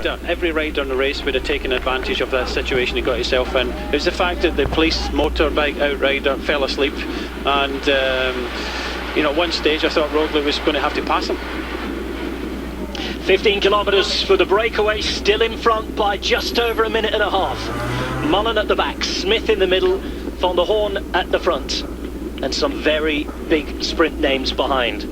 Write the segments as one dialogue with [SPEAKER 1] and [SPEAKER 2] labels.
[SPEAKER 1] Every rider in the race would have taken advantage of that situation he got himself in. It was the fact that the police motorbike outrider fell asleep, and you know, at one stage I thought Roglic was going to have to pass him.
[SPEAKER 2] 15 kilometres for the breakaway, still in front by just over a minute and a half. Mullen at the back, Smith in the middle, Van der Horn at the front, and some very big sprint names behind.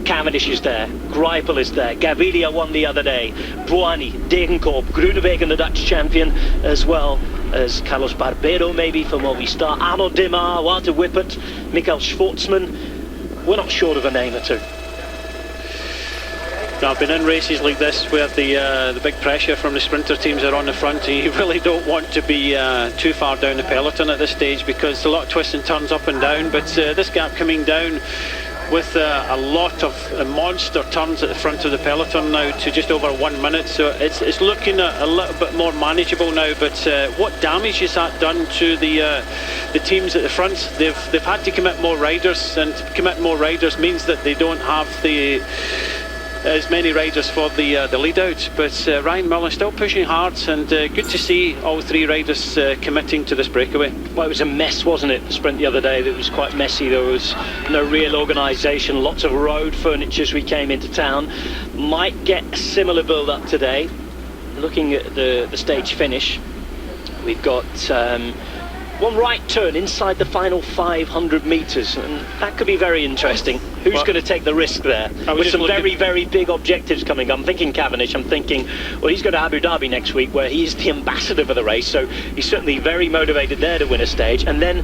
[SPEAKER 2] Cavendish is there, Greipel is there, Gaviria won the other day, Buani, Degenkolb, Groenewegen, the Dutch champion, as well as Carlos Barbero maybe for Movistar, Arno Demar, Walter Whippert, Michael Schwartzman. We're not short of a name or two.
[SPEAKER 1] I've been in races like this where the big pressure from the sprinter teams are on the front, and you really don't want to be too far down the peloton at this stage, because a lot of twists and turns up and down. But this gap coming down with a lot of monster turns at the front of the peloton now to just over 1 minute, so it's looking a little bit more manageable now. But what damage has that done to the teams at the front? They've had to commit more riders, and to commit more riders means that they don't have as many riders for the lead out. But Ryan Mullen still pushing hard, and good to see all three riders committing to this breakaway.
[SPEAKER 2] Well, it was a mess, wasn't it, the sprint the other day? It was quite messy. There was no real organisation, lots of road furniture as we came into town. Might get a similar build-up today. Looking at the stage finish, we've got one right turn inside the final 500 metres, and that could be very interesting. Who's going to take the risk there? With some very, very big objectives coming up. I'm thinking Cavendish. I'm thinking, well, he's going to Abu Dhabi next week, where he's the ambassador for the race, so he's certainly very motivated there to win a stage. And then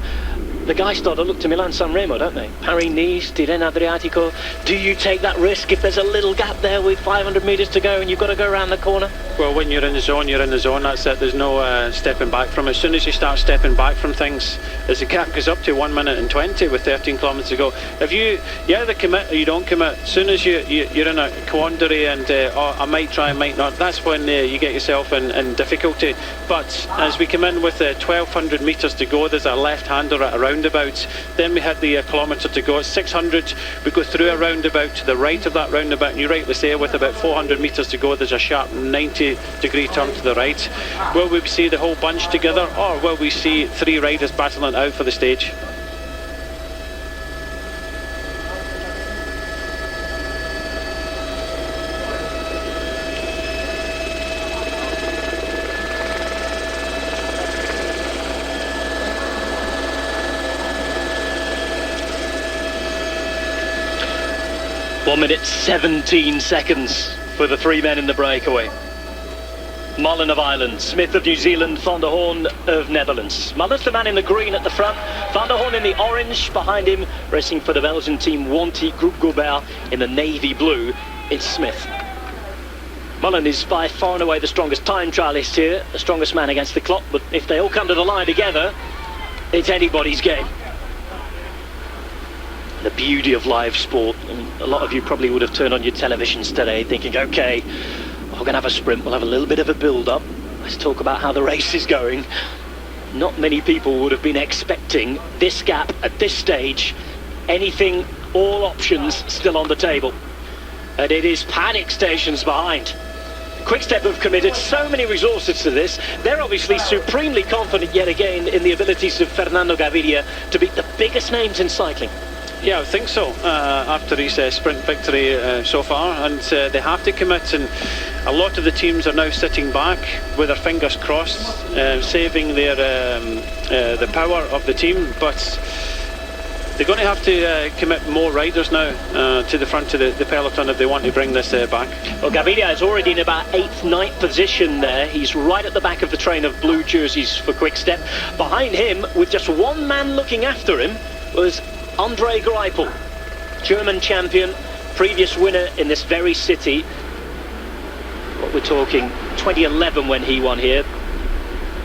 [SPEAKER 2] the guys start to look to Milan-San Remo, don't they? Paris-Nice, Tirreno Adriatico. Do you take that risk if there's a little gap there with 500 metres to go and you've got to go around the corner?
[SPEAKER 1] Well, when you're in the zone, you're in the zone. That's it. There's no stepping back from it. As soon as you start stepping back from things, as the gap goes up to 1 minute and 20 with 13 kilometres to go, if you either commit or you don't commit, as soon as you're in a quandary and oh, I might try, I might not, that's when you get yourself in difficulty. But as we come in with 1,200 metres to go, there's a left-hander at a roundabout. Then we had the kilometre to go. At 600, we go through a roundabout to the right of that roundabout, and you rightly say, with about 400 metres to go, there's a sharp 90-degree turn to the right. Will we see the whole bunch together, or will we see three riders battling out for the stage?
[SPEAKER 2] One minute 17 seconds for the three men in the breakaway. Mullen of Ireland, Smith of New Zealand, Van der Horn of Netherlands. Mullen's the man in the green at the front, Van der Horn in the orange. Behind him, racing for the Belgian team, Wanty Group Gobert in the navy blue, it's Smith. Mullen is by far and away the strongest time trialist here, the strongest man against the clock, but if they all come to the line together, it's anybody's game. The beauty of live sport, and a lot of you probably would have turned on your televisions today thinking, okay, we're going to have a sprint, we'll have a little bit of a build-up, let's talk about how the race is going. Not many people would have been expecting this gap at this stage. Anything, all options still on the table, and it is panic stations behind. Quick-Step have committed so many resources to this. They're obviously supremely confident yet again in the abilities of Fernando Gaviria to beat the biggest names in cycling.
[SPEAKER 1] Yeah, I think so, after his sprint victory so far, and they have to commit, and a lot of the teams are now sitting back with their fingers crossed, saving their the power of the team, but they're going to have to commit more riders now to the front of the peloton if they want to bring this back.
[SPEAKER 2] Well, Gaviria is already in about 8th, 9th position there. He's right at the back of the train of blue jerseys for Quick-Step. Behind him, with just one man looking after him, was Andre Greipel, German champion, previous winner in this very city. What we're talking, 2011 when he won here.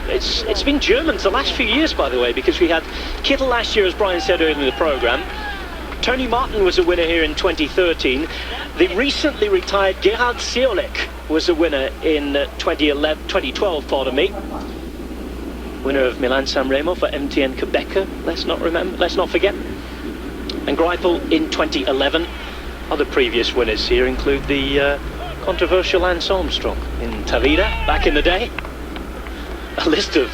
[SPEAKER 2] It's been Germans the last few years, by the way, because we had Kittel last year, as Brian said earlier in the programme. Tony Martin was a winner here in 2013. The recently retired Gerhard Ciolek was a winner in 2012, pardon me. Winner of Milan-San Remo for MTN Quebecer, let's not forget. And Greipel in 2011. Other previous winners here include the controversial Lance Armstrong in Tavira back in the day. A list of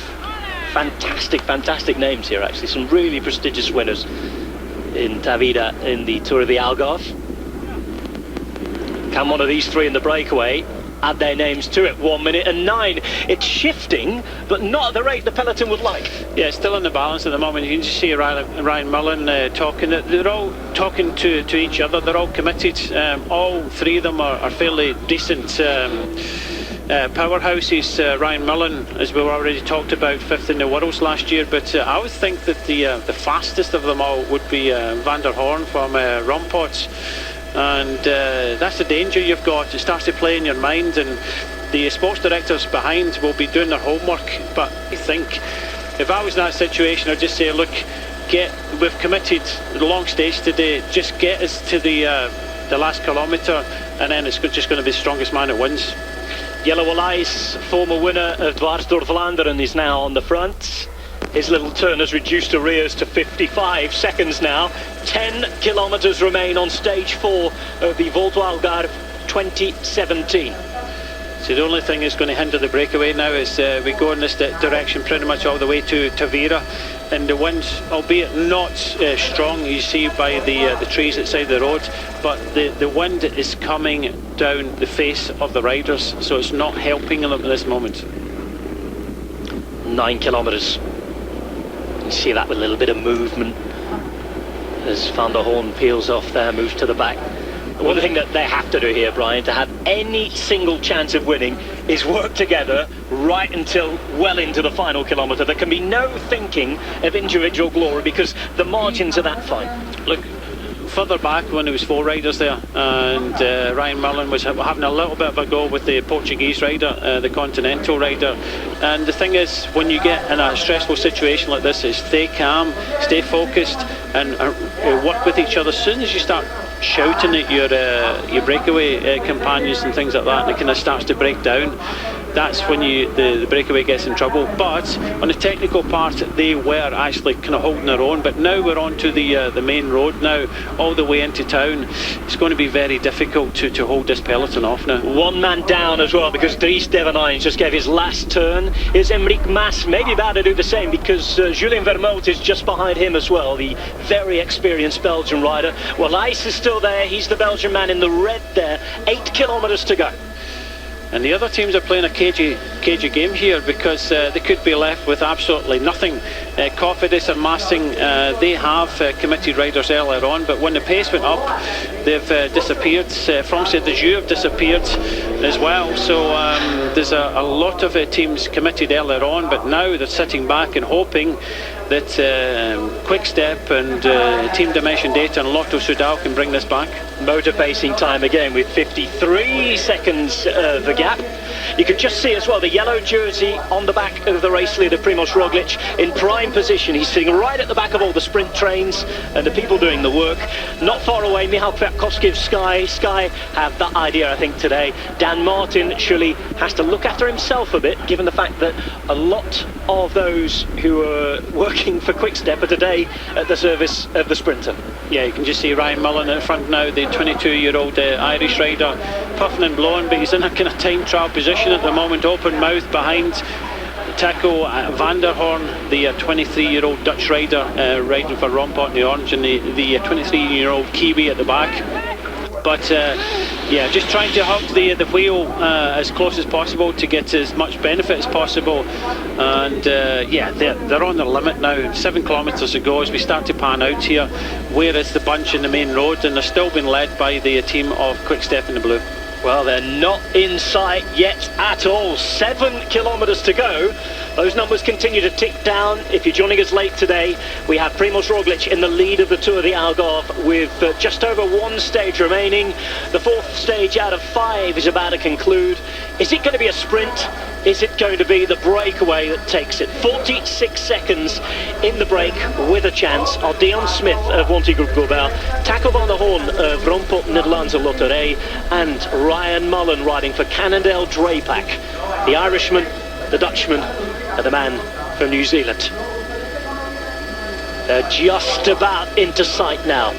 [SPEAKER 2] fantastic names here, actually. Some really prestigious winners in Tavira in the Tour of the Algarve. Can one of these three in the breakaway add their names to it? 1 minute and 9. It's shifting, but not at the rate the peloton would like.
[SPEAKER 1] Yeah, still in the balance at the moment. You can just see Ryan Mullen talking. They're all talking to each other. They're all committed. All three of them are fairly decent powerhouses. Ryan Mullen, as we've already talked about, 5th in the Worlds last year, but I would think that the fastest of them all would be Van der Horn from Rompot. And that's the danger you've got. It starts to play in your mind, and the sports directors behind will be doing their homework. But I think if I was in that situation, I'd just say, look, we've committed the long stage today, just get us to the last kilometre, and then it's just going to be the strongest man that wins.
[SPEAKER 2] Jelle Wallace, former winner of Dwars door Vlaanderen, is now on the front. His little turn has reduced arrears to 55 seconds now. 10 kilometres remain on stage 4 of the Volta Algarve 2017.
[SPEAKER 1] So the only thing that's going to hinder the breakaway now is we go in this direction pretty much all the way to Tavira, and the wind, albeit not strong, you see by the trees outside the road, but the wind is coming down the face of the riders, so it's not helping them at this moment.
[SPEAKER 2] 9 kilometres. You see that with a little bit of movement as Van der Horn peels off there, moves to the back. One thing that they have to do here, Brian, to have any single chance of winning is work together right until well into the final kilometre. There can be no thinking of individual glory because the margins are that fine.
[SPEAKER 1] Look, further back when there was 4 riders there, and Ryan Mullen was having a little bit of a go with the Portuguese rider, the Continental rider. And the thing is, when you get in a stressful situation like this, is stay calm, stay focused, and work with each other. As soon as you start shouting at your breakaway companions and things like that, and it kind of starts to break down, that's when the breakaway gets in trouble. But on the technical part, they were actually kind of holding their own. But now we're on to the main road now, all the way into town. It's going to be very difficult to hold this peloton off now.
[SPEAKER 2] One man down as well, because Dries Devenijn just gave his last turn. Is Enric Mas maybe about to do the same, because Julien Vermeulen is just behind him as well, the very experienced Belgian rider. Well, Ice is still there. He's the Belgian man in the red there. 8 kilometres to go.
[SPEAKER 1] And the other teams are playing a cagey game here, because they could be left with absolutely nothing. Cofidis and Massing, they have committed riders earlier on, but when the pace went up, they've disappeared. France de Jeux have disappeared as well. So there's a lot of teams committed earlier on, but now they're sitting back and hoping that Quick Step and Team Dimension Data and Lotto Soudal can bring this back.
[SPEAKER 2] Motor pacing time again with 53 seconds the gap. You can just see as well the yellow jersey on the back of the race leader Primož Roglic in prime position. He's sitting right at the back of all the sprint trains and the people doing the work. Not far away, Michal Kwiatkowski of Sky have that idea, I think, today. Dan Martin surely has to look after himself a bit, given the fact that a lot of those who are working for Quick-Step are today at the service of the sprinter.
[SPEAKER 1] Yeah, you can just see Ryan Mullen in front now, the 22-year-old Irish rider, puffing and blowing, but he's in a kind of time trial position at the moment, open mouth behind Taco Van der Horn, the 23-year-old Dutch rider riding for Rompot in the orange, and the 23-year-old Kiwi at the back. But yeah, just trying to hug the wheel as close as possible to get as much benefit as possible. And yeah, they're on their limit now. 7 kilometres to go as we start to pan out here. Where is the bunch in the main road? And they're still being led by the team of Quick Step in the blue.
[SPEAKER 2] Well, they're not in sight yet at all. 7 kilometres to go. Those numbers continue to tick down. If you're joining us late today, we have Primož Roglic in the lead of the Tour of the Algarve with just over 1 stage remaining. The 4th stage out of 5 is about to conclude. Is it going to be a sprint? Is it going to be the breakaway that takes it? 46 seconds in the break with a chance are Dion Smith of Wanty Group Gobert, Taco van der Horn of Rompot Nederlandse Lotterij, and Ryan Mullen riding for Cannondale Drapac. The Irishman, the Dutchman, and the man from New Zealand. They're just about into sight now.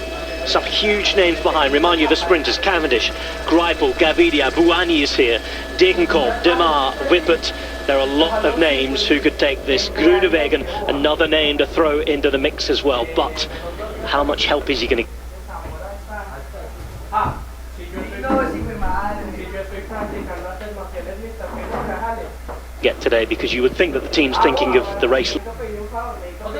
[SPEAKER 2] Some huge names behind. Remind you of the sprinters: Cavendish, Greipel, Gavidia, Buani is here, Degenkolb, Demar, Whippet. There are a lot of names who could take this. Groenewegen, another name to throw into the mix as well. But how much help is he going to get today? Because you would think that the team's thinking of the race.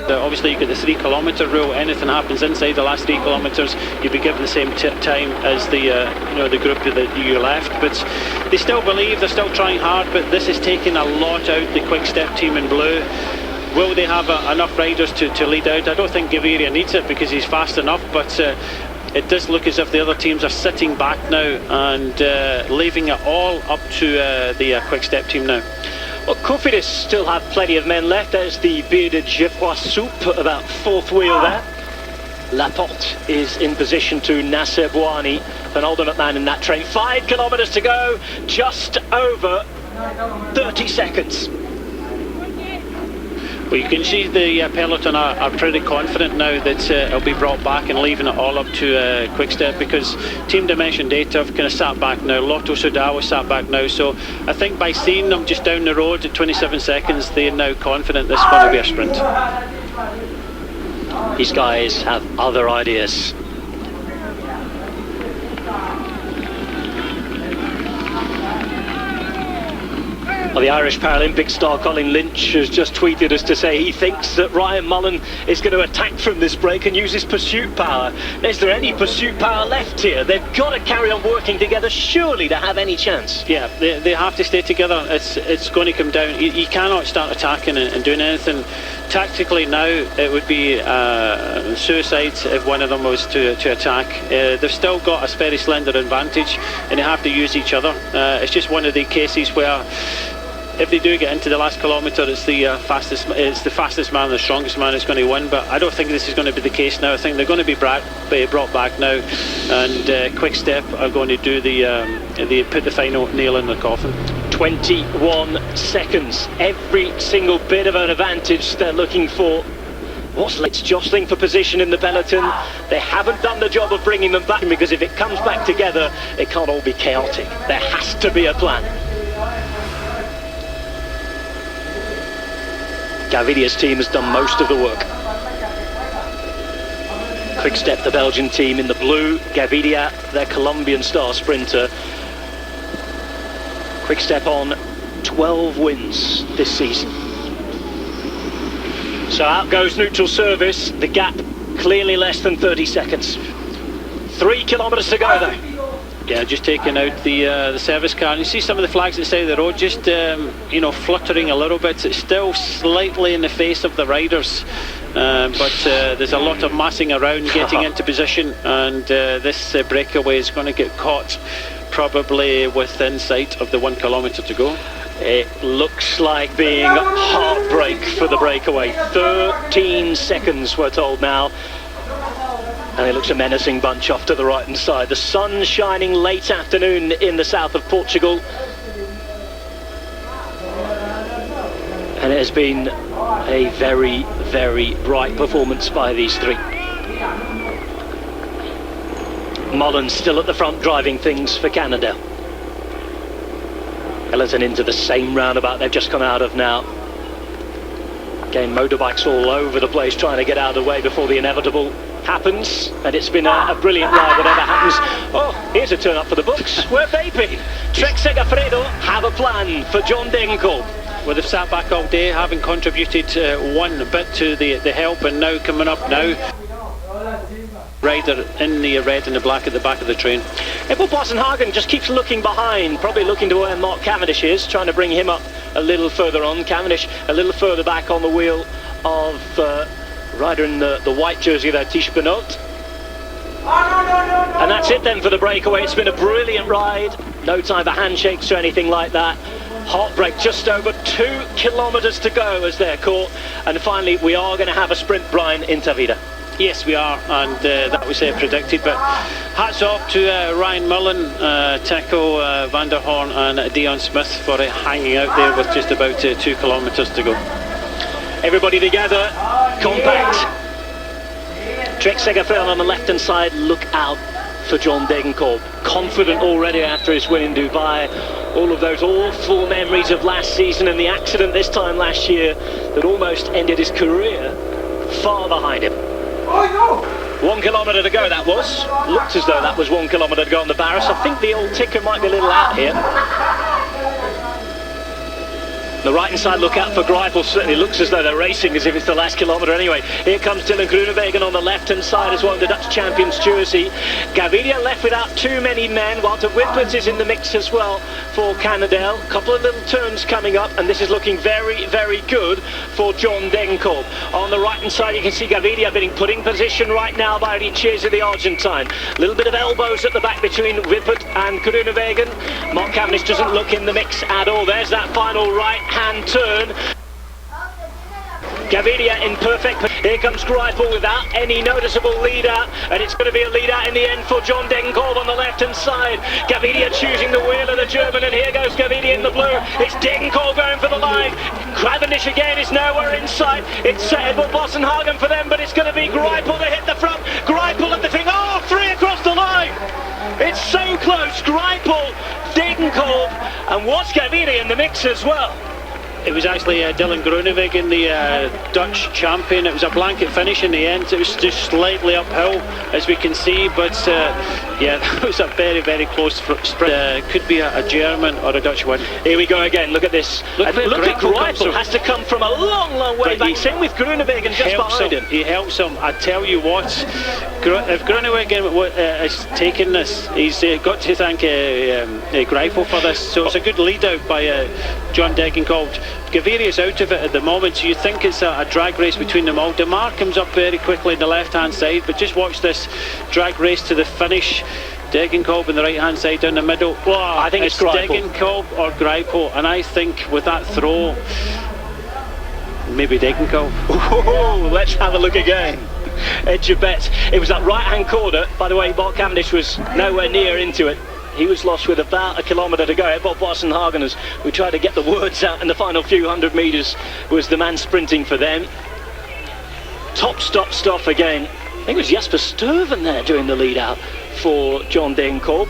[SPEAKER 1] Obviously you've got the 3 kilometre rule. Anything happens inside the last 3 kilometres, you'll be given the same time as the the group that you left. But they still believe, they're still trying hard, but this is taking a lot out the Quick Step team in blue. Will they have enough riders to lead out? I don't think Gaviria needs it because he's fast enough, but it does look as if the other teams are sitting back now and leaving it all up to the Quick Step team now.
[SPEAKER 2] Well, Cofidis still have plenty of men left. There's the bearded Geoffroy Soup, about 4th wheel there. Laporte is in position to Nasser Bouani, an ultimate man in that train. 5 kilometres to go, just over 30 seconds.
[SPEAKER 1] Well, you can see the Peloton are pretty confident now that it'll be brought back and leaving it all up to Quick Step, because Team Dimension Data have kind of sat back now. Lotto Soudal sat back now, so I think by seeing them just down the road at 27 seconds, they're now confident this is going to be a sprint.
[SPEAKER 2] These guys have other ideas. Well, the Irish Paralympic star Colin Lynch has just tweeted us to say he thinks that Ryan Mullen is going to attack from this break and use his pursuit power. Is there any pursuit power left here? They've got to carry on working together, surely, to have any chance.
[SPEAKER 1] Yeah, they have to stay together. It's going to come down. You cannot start attacking and doing anything. Tactically now, it would be suicide if one of them was to attack. They've still got a very slender advantage and they have to use each other. It's just one of the cases where if they do get into the last kilometre, it's the fastest man, the strongest man is going to win. But I don't think this is going to be the case now. I think they're going to be brought back now, and Quick Step are going to do they put the final nail in the coffin.
[SPEAKER 2] 21 seconds, every single bit of an advantage they're looking for. It's jostling for position in the peloton. They haven't done the job of bringing them back, because if it comes back together, it can't all be chaotic. There has to be a plan. Gavidia's team has done most of the work. Quick Step, the Belgian team, in the blue. Gavidia, their Colombian star sprinter. Quick Step on 12 wins this season. So out goes neutral service. The gap clearly less than 30 seconds. 3 kilometres to go though.
[SPEAKER 1] Yeah, just taking out the service car, and you see some of the flags at the side of the road just fluttering a little bit. It's still slightly in the face of the riders, but there's a lot of massing around, getting into position, and this breakaway is going to get caught probably within sight of the 1 kilometre to go.
[SPEAKER 2] It looks like being heartbreak for the breakaway. 13 seconds we're told now. And it looks a menacing bunch off to the right hand side. The sun shining late afternoon in the south of Portugal. And it has been a very, very bright performance by these three. Mullen still at the front driving things for Canada. Peloton into the same roundabout they've just come out of now. Again, motorbikes all over the place trying to get out of the way before the inevitable happens, and it's been a brilliant ride whatever happens. Oh, here's a turn up for the books. Where have they been? Trek Segafredo have a plan for John Degenkolb.
[SPEAKER 1] Well, they've sat back all day, having contributed one bit to the help, and now coming up now, rider in the red and the black at the back of the train.
[SPEAKER 2] Ebel Bossenhagen just keeps looking behind, probably looking to where Mark Cavendish is, trying to bring him up a little further on. Cavendish a little further back on the wheel of rider in the white jersey there, Tish Benoit. And that's it then for the breakaway. It's been a brilliant ride. No time for handshakes or anything like that. Heartbreak, just over 2 kilometres to go as they're caught. And finally, we are going to have a sprint, Brian, in Tavira.
[SPEAKER 1] Yes, we are, and that was predicted, but hats off to Ryan Mullen, Teco van der Horn and Dion Smith for hanging out there with just about 2 kilometres to go.
[SPEAKER 2] Everybody together, compact. Trek Segafredo on the left-hand side, look out for John Degenkolb. Confident already after his win in Dubai. All of those awful memories of last season and the accident this time last year that almost ended his career far behind him. Oh, no. 1 kilometre to go, that was. Looked as though that was 1 kilometre to go on the Barras. I think the old ticker might be a little out here. The right-hand side, look out for Greipel. Certainly looks as though they're racing as if it's the last kilometre anyway. Here comes Dylan Groenewegen on the left-hand side as well in the Dutch champion's jersey. Gaviria left without too many men. Walter Whippert is in the mix as well for Cannondale. A couple of little turns coming up, and this is looking very, very good for John Degenkolb. On the right-hand side, you can see Gaviria being put in position right now by Richese, the Argentine. A little bit of elbows at the back between Whippert and Groenewegen. Mark Cavendish doesn't look in the mix at all. There's that final right-hand turn. Gaviria in perfect. Here comes Greipel without any noticeable lead out, and it's going to be a lead out in the end for John Degenkolb on the left-hand side. Gaviria choosing the wheel of the German, and here goes Gaviria in the blue. It's Degenkolb going for the line. Cavendish again is nowhere in sight. It's Edward Bossenhagen for them, but it's going to be Greipel to hit the front. Greipel at the thing. Oh, 3 across the line. It's so close. Greipel, Degenkolb, and what's Gaviria in the mix as well.
[SPEAKER 1] It was actually Dylan Groenewegen, the Dutch champion. It was a blanket finish in the end. It was just slightly uphill, as we can see, but yeah, that was a very, very close sprint. Could be a German or a Dutch win.
[SPEAKER 2] Here we go again. Look at this. Look at Greipel. Has to come from a long, long way back. Same with Groenewegen just behind him.
[SPEAKER 1] He helps him. I tell you what, if Groenewegen is taking this, he's got to thank Greipel for this. So it's a good lead out by John Degenkolb. Gaviria's out of it at the moment, so you think it's a drag race between them all. Demar comes up very quickly on the left-hand side, but just watch this drag race to the finish. Degenkolb on the right-hand side down the middle. Wow,
[SPEAKER 2] I think it's
[SPEAKER 1] Degenkolb or Greipel, and I think with that throw, maybe Degenkolb.
[SPEAKER 2] Oh, let's have a look again. Edge your bets. It was that right-hand corner. By the way, Mark Cavendish was nowhere near into it. He was lost with about 1 kilometre to go. Edvald Bossenhagen, as we tried to get the words out in the final few hundred metres, was the man sprinting for them. Top stop again. I think it was Jasper Stuyven there doing the lead out for John Degenkolb.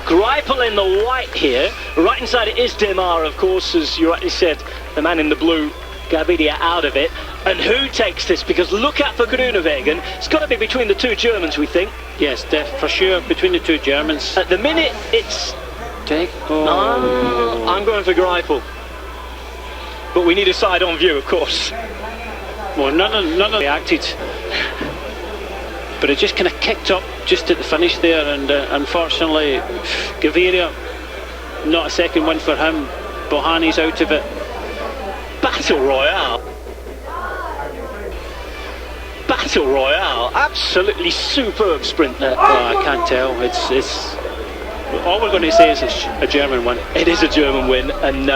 [SPEAKER 2] Greipel in the white here. Right inside it is Demar, of course, as you rightly said, the man in the blue. Gaviria out of it. And who takes this? Because look out for Groenewegen. It's got to be between the two Germans, we think.
[SPEAKER 1] Yes, for sure, between the two Germans.
[SPEAKER 2] At the minute, it's... No, I'm going for Greipel. But we need a side-on view, of course.
[SPEAKER 1] Well, none of them reacted. But it just kind of kicked up just at the finish there, and unfortunately, Gaviria, not a second win for him. Bohani's out of it.
[SPEAKER 2] Battle Royale. Battle Royale. Absolutely superb sprint there.
[SPEAKER 1] Well, I can't tell. It's all we're going to say is it's a German win.
[SPEAKER 2] It is a German win, and